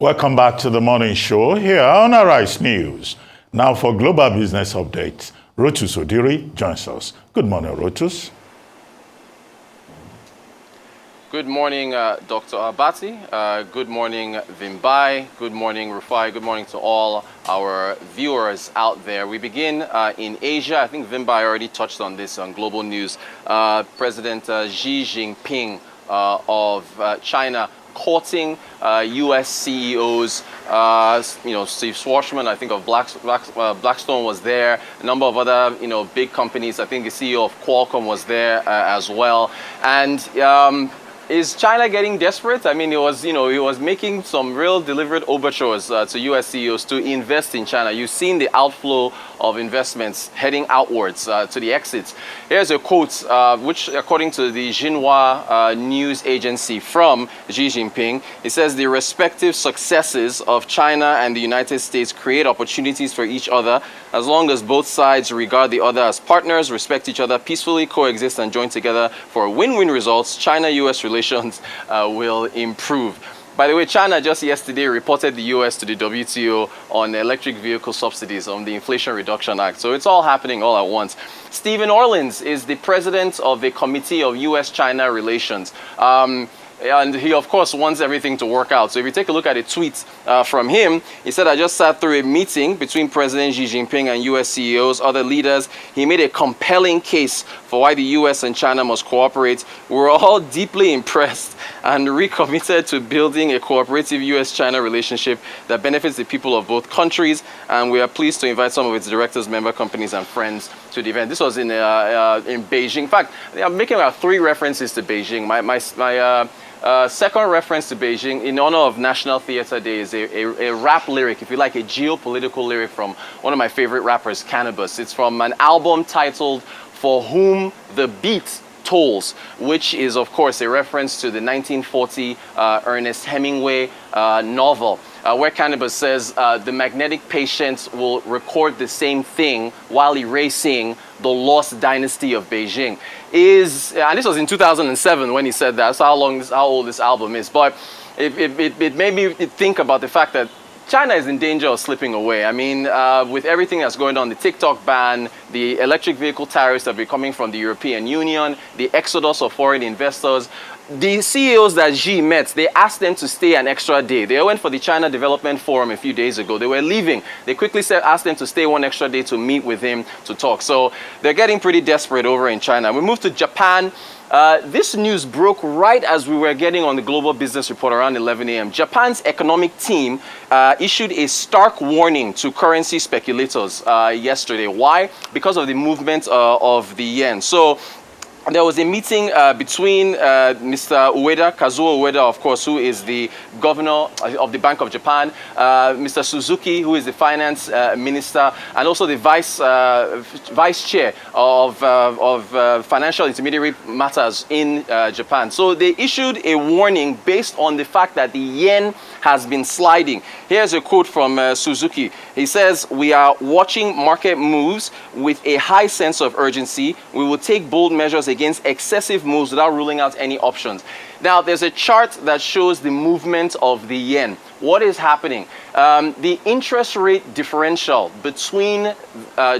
Welcome back to the morning show here on Arise News. Now for global business updates, Rotus Oddiri joins us. Good morning, Rotus. Good morning, Dr. Abati. Good morning, Vimbai. Good morning, Rufai. Good morning to all our viewers out there. We begin in Asia. I think Vimbai already touched on this on global news. President Xi Jinping of China courting U.S. CEOs. Steve Schwarzman, I think of Blackstone was there. A number of other, big companies. I think the CEO of Qualcomm was there as well. And is China getting desperate? I mean, he was making some real deliberate overtures to U.S. CEOs to invest in China. You've seen the outflow of investments heading outwards to the exits. Here's a quote, which according to the Xinhua news agency from Xi Jinping, it says the respective successes of China and the United States create opportunities for each other as long as both sides regard the other as partners, respect each other, peacefully coexist and join together for win-win results. China-U.S. relations will improve. By the way, China just yesterday reported the U.S. to the WTO on electric vehicle subsidies on the Inflation Reduction Act. So it's all happening all at once. Stephen Orleans is the president of the Committee of U.S.-China Relations. And he, of course, wants everything to work out. So if you take a look at a tweet from him, he said, I just sat through a meeting between President Xi Jinping and U.S. CEOs, other leaders. He made a compelling case for why the U.S. and China must cooperate. We're all deeply impressed and recommitted to building a cooperative U.S.-China relationship that benefits the people of both countries. And we are pleased to invite some of its directors, member companies, and friends to the event. This was in Beijing. In fact, I'm making about 3 references to Beijing. My second reference to Beijing, in honor of National Theatre Day, is a rap lyric, if you like, a geopolitical lyric from one of my favorite rappers, Cannabis. It's from an album titled For Whom the Beat Tolls, which is, of course, a reference to the 1940 Ernest Hemingway novel, where Cannabis says the magnetic patient will record the same thing while erasing the lost dynasty of Beijing. And this was in 2007 when he said that. That's how old this album is. But it made me think about the fact that China is in danger of slipping away. I mean, with everything that's going on, the TikTok ban, the electric vehicle tariffs that are coming from the European Union, the exodus of foreign investors, the CEOs that Xi met, they asked them to stay an extra day. They went for the China Development Forum a few days ago. They were leaving. They quickly asked them to stay one extra day to meet with him to talk. So they're getting pretty desperate over in China. We move to Japan. This news broke right as we were getting on the Global Business Report around 11 a.m. Japan's economic team issued a stark warning to currency speculators yesterday. Why? Because of the movement of the yen. So there was a meeting between Mr. Ueda, Kazuo Ueda, of course, who is the governor of the Bank of Japan, Mr. Suzuki, who is the finance minister, and also the vice chair of financial intermediary matters in Japan. So they issued a warning based on the fact that the yen has been sliding. Here's a quote from Suzuki. He says, "We are watching market moves with a high sense of urgency. We will take bold measures against excessive moves without ruling out any options." Now, there's a chart that shows the movement of the yen. What is happening? The interest rate differential between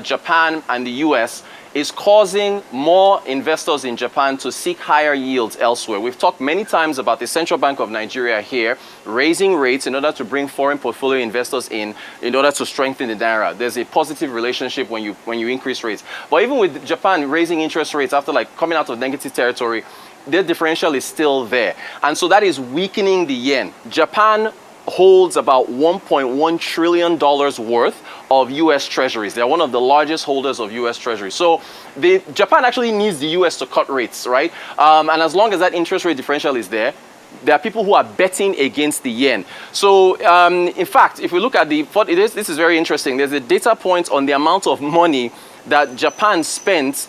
Japan and the US is causing more investors in Japan to seek higher yields elsewhere. We've talked many times about the Central Bank of Nigeria here raising rates in order to bring foreign portfolio investors in order to strengthen the naira. There's a positive relationship when you increase rates. But even with Japan raising interest rates after coming out of negative territory, their differential is still there. And so that is weakening the yen. Japan holds about $1.1 trillion worth of U.S. treasuries. They're one of the largest holders of U.S. treasuries. So Japan actually needs the U.S. to cut rates, right? And as long as that interest rate differential is there are people who are betting against the yen. So in fact, if we look at this is very interesting. There's a data point on the amount of money that Japan spent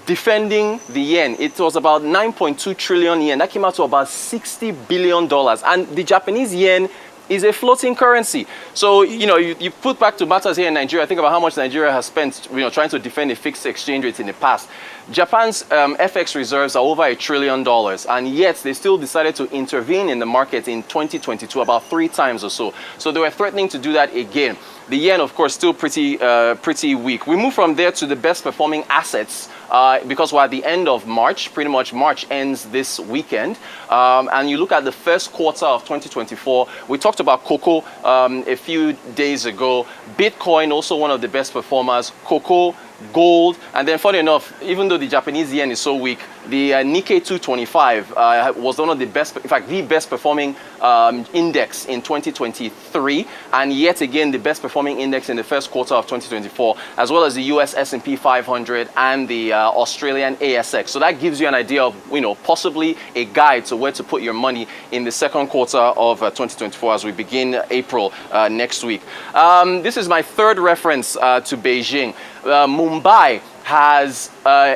defending the yen. It was about 9.2 trillion yen. That came out to about $60 billion. And the Japanese yen is a floating currency. So, you put back to matters here in Nigeria, think about how much Nigeria has spent, trying to defend a fixed exchange rate in the past. Japan's FX reserves are over $1 trillion, and yet they still decided to intervene in the market in 2022 about 3 times or so. So they were threatening to do that again. The yen, of course, still pretty weak. We move from there to the best performing assets because we're at the end of March. Pretty much March ends this weekend. And you look at the first quarter of 2024. We talked about cocoa a few days ago. Bitcoin, also one of the best performers. Cocoa, gold, and then funny enough, even though the Japanese yen is so weak, the Nikkei 225 was one of the best, in fact, the best performing index in 2023, and yet again the best performing index in the first quarter of 2024, as well as the US S&P 500 and the Australian ASX. So that gives you an idea of, possibly a guide to where to put your money in the second quarter of 2024 as we begin April next week. This is my third reference to Beijing. Mumbai has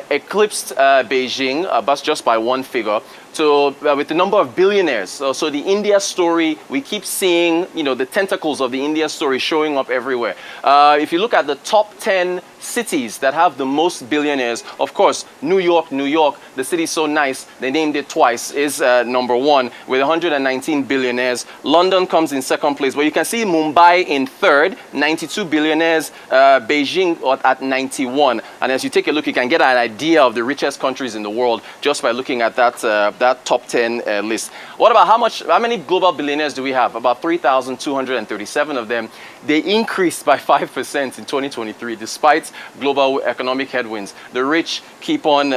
eclipsed Beijing, but just by one figure, with the number of billionaires. So the India story, we keep seeing, the tentacles of the India story showing up everywhere. If you look at the top 10 cities that have the most billionaires, of course, New York, the city's so nice, they named it twice, is number 1 with 119 billionaires. London comes in second place, but you can see Mumbai in third, 92 billionaires, Beijing at 91. And as you take a look, you can get an idea of the richest countries in the world just by looking at that top 10 list. What about how many global billionaires do we have? About 3,237 of them. They increased by 5% in 2023, despite global economic headwinds. The rich keep on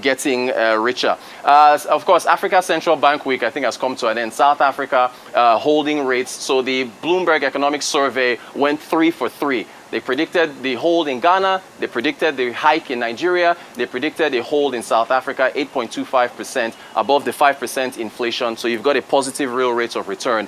getting richer. Of course, Africa Central Bank Week, I think, has come to an end. South Africa holding rates. So the Bloomberg Economic Survey went 3 for 3. They predicted the hold in Ghana, they predicted the hike in Nigeria, they predicted a hold in South Africa, 8.25%, above the 5% inflation. So you've got a positive real rate of return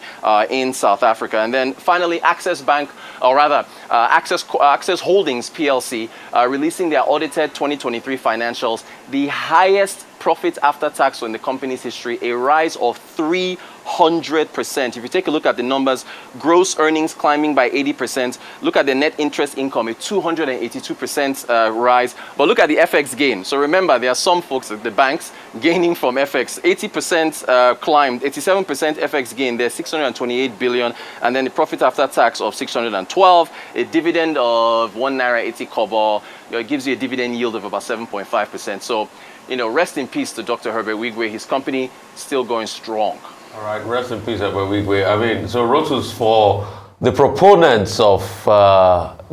in South Africa. And then finally, Access Bank, or rather, Access Holdings PLC, releasing their audited 2023 financials, the highest profit after tax in the company's history, a rise of 300%. If you take a look at the numbers, gross earnings climbing by 80%. Look at the net interest income, a 282% rise. But look at the FX gain. So remember, there are some folks at the banks gaining from FX. 80% climbed, 87% FX gain. There's 628 billion, and then the profit after tax of 612. A dividend of 1 naira 80 kobo. It gives you a dividend yield of about 7.5%. So, rest in peace to Dr. Herbert Wigwe. His company still going strong. All right, rest in peace, Herbert Wigwe. So Rotus, for the proponents of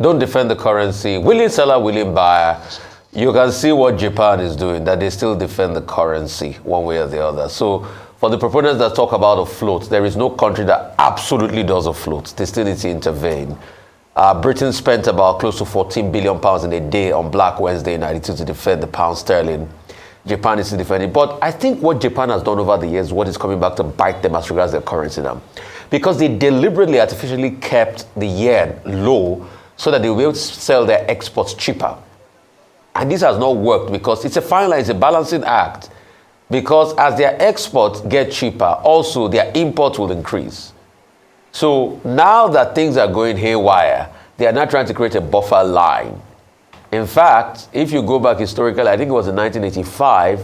don't defend the currency, willing seller, willing buyer, you can see what Japan is doing, that they still defend the currency one way or the other. So for the proponents that talk about a float, there is no country that absolutely does a float. They still need to intervene. Britain spent about close to £14 billion in a day on Black Wednesday in 92 to defend the pound sterling. Japan is to defend it. But I think what Japan has done over the years, what is coming back to bite them as regards their currency now. Because they deliberately, artificially kept the yen low so that they will be able to sell their exports cheaper. And this has not worked because it's a fine line, it's a balancing act. Because as their exports get cheaper, also their imports will increase. So now that things are going haywire, they are now trying to create a buffer line. In fact, if you go back historically, I think it was in 1985,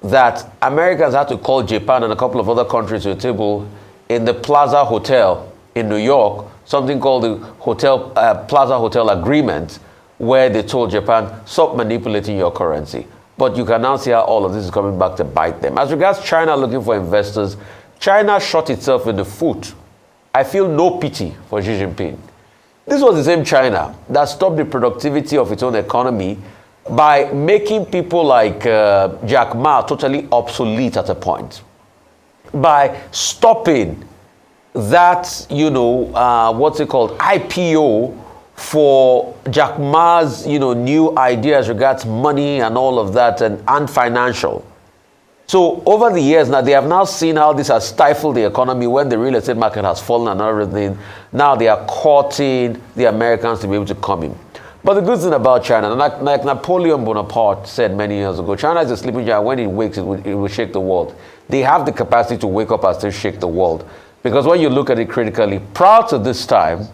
that Americans had to call Japan and a couple of other countries to a table in the Plaza Hotel in New York, something called the Plaza Hotel Agreement, where they told Japan, stop manipulating your currency. But you can now see how all of this is coming back to bite them. As regards China looking for investors, China shot itself in the foot. I feel no pity for Xi Jinping. This was the same China that stopped the productivity of its own economy by making people like Jack Ma totally obsolete at a point. By stopping that, what's it called, IPO for Jack Ma's, new ideas regards money and all of that and financial. So over the years now, they have now seen how this has stifled the economy when the real estate market has fallen and everything. Now they are courting the Americans to be able to come in. But the good thing about China, like Napoleon Bonaparte said many years ago, China is a sleeping giant. When it wakes, it will shake the world. They have the capacity to wake up and still shake the world. Because when you look at it critically, prior to this time,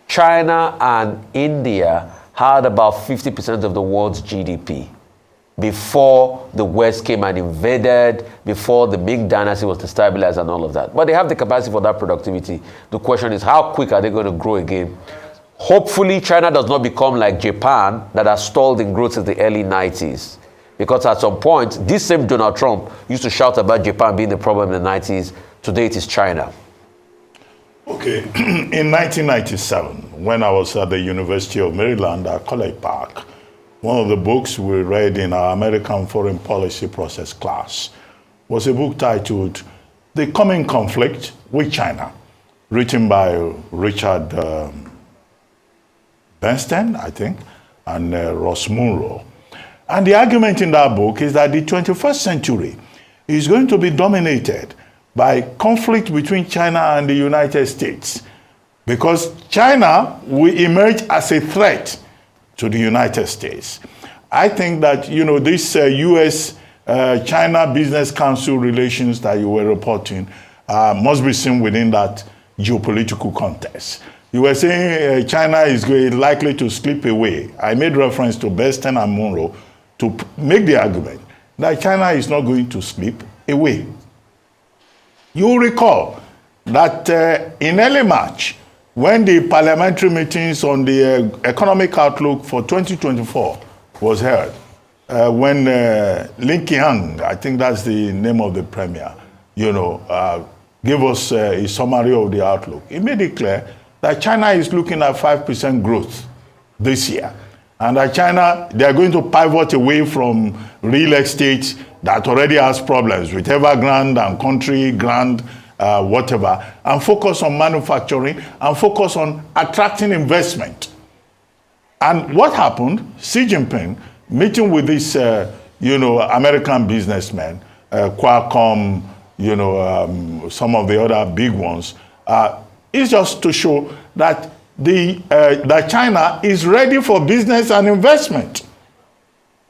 China and India had about 50% of the world's GDP before the West came and invaded, before the Ming Dynasty was destabilized and all of that. But they have the capacity for that productivity. The question is, how quick are they going to grow again? Hopefully, China does not become like Japan, that has stalled in growth since the early 90s. Because at some point, this same Donald Trump used to shout about Japan being the problem in the 90s. Today, it is China. Okay, in 1997, when I was at the University of Maryland at College Park, one of the books we read in our American Foreign Policy Process class was a book titled The Coming Conflict with China, written by Richard Bernstein, I think, and Ross Munro. And the argument in that book is that the 21st century is going to be dominated by conflict between China and the United States, because China will emerge as a threat to the United States. I think that, this U.S.-China Business Council relations that you were reporting must be seen within that geopolitical context. You were saying China is likely to slip away. I made reference to Bernstein and Munro to make the argument that China is not going to slip away. You recall that in early March, when the parliamentary meetings on the economic outlook for 2024 was held, when Lin Keqiang, I think that's the name of the premier, gave us a summary of the outlook, he made it clear that China is looking at 5% growth this year. And that China, they are going to pivot away from real estate that already has problems with Evergrande and Country Grand, whatever, and focus on manufacturing and focus on attracting investment. And what happened? Xi Jinping, meeting with this, American businessmen, Qualcomm, some of the other big ones, is just to show that that China is ready for business and investment.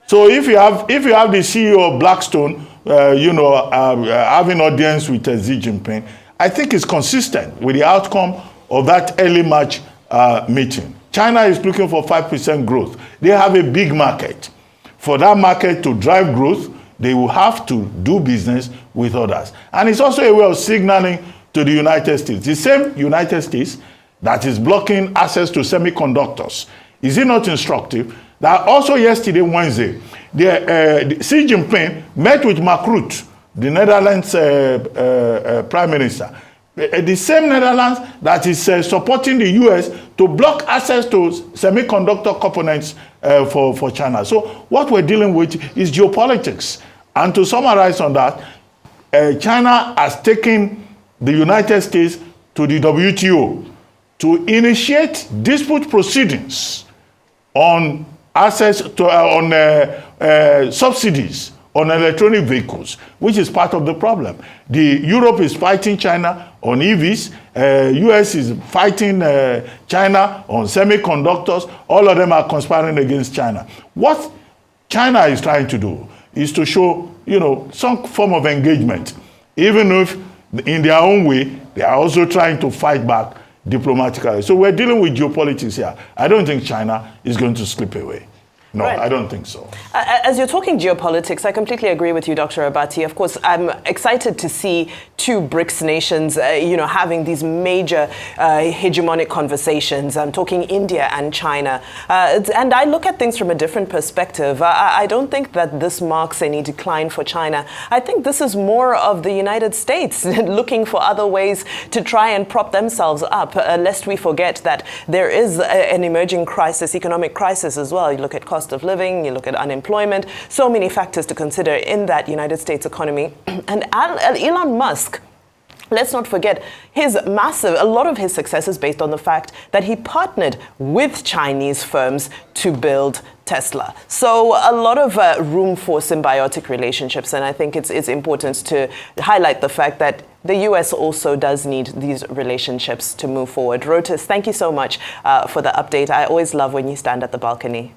So if you have the CEO of Blackstone, having audience with Xi Jinping, I think it's consistent with the outcome of that early March meeting. China is looking for 5% growth. They have a big market. For that market to drive growth, they will have to do business with others. And it's also a way of signaling to the United States. The same United States that is blocking access to semiconductors. Is it not instructive that also yesterday, Wednesday, Xi Jinping met with Mark Rutte, the Netherlands Prime Minister, the same Netherlands that is supporting the US to block access to semiconductor components for China. So what we're dealing with is geopolitics. And to summarize on that, China has taken the United States to the WTO to initiate dispute proceedings on access to subsidies on electronic vehicles, which is part of the problem. Europe is fighting China on EVs. US is fighting China on semiconductors. All of them are conspiring against China. What China is trying to do is to show, some form of engagement, even if in their own way, they are also trying to fight back diplomatically. So we're dealing with geopolitics here. I don't think China is going to slip away. No, right. I don't think so. As you're talking geopolitics, I completely agree with you, Dr. Abati. Of course, I'm excited to see two BRICS nations, having these major hegemonic conversations. I'm talking India and China. And I look at things from a different perspective. I don't think that this marks any decline for China. I think this is more of the United States looking for other ways to try and prop themselves up, lest we forget that there is an emerging crisis, economic crisis as well. You look at cost of living, you look at unemployment, so many factors to consider in that United States economy. And Elon Musk, let's not forget, a lot of his success is based on the fact that he partnered with Chinese firms to build Tesla. So a lot of room for symbiotic relationships, and I think it's important to highlight the fact that the US also does need these relationships to move forward. Rotus, thank you so much for the update. I always love when you stand at the balcony.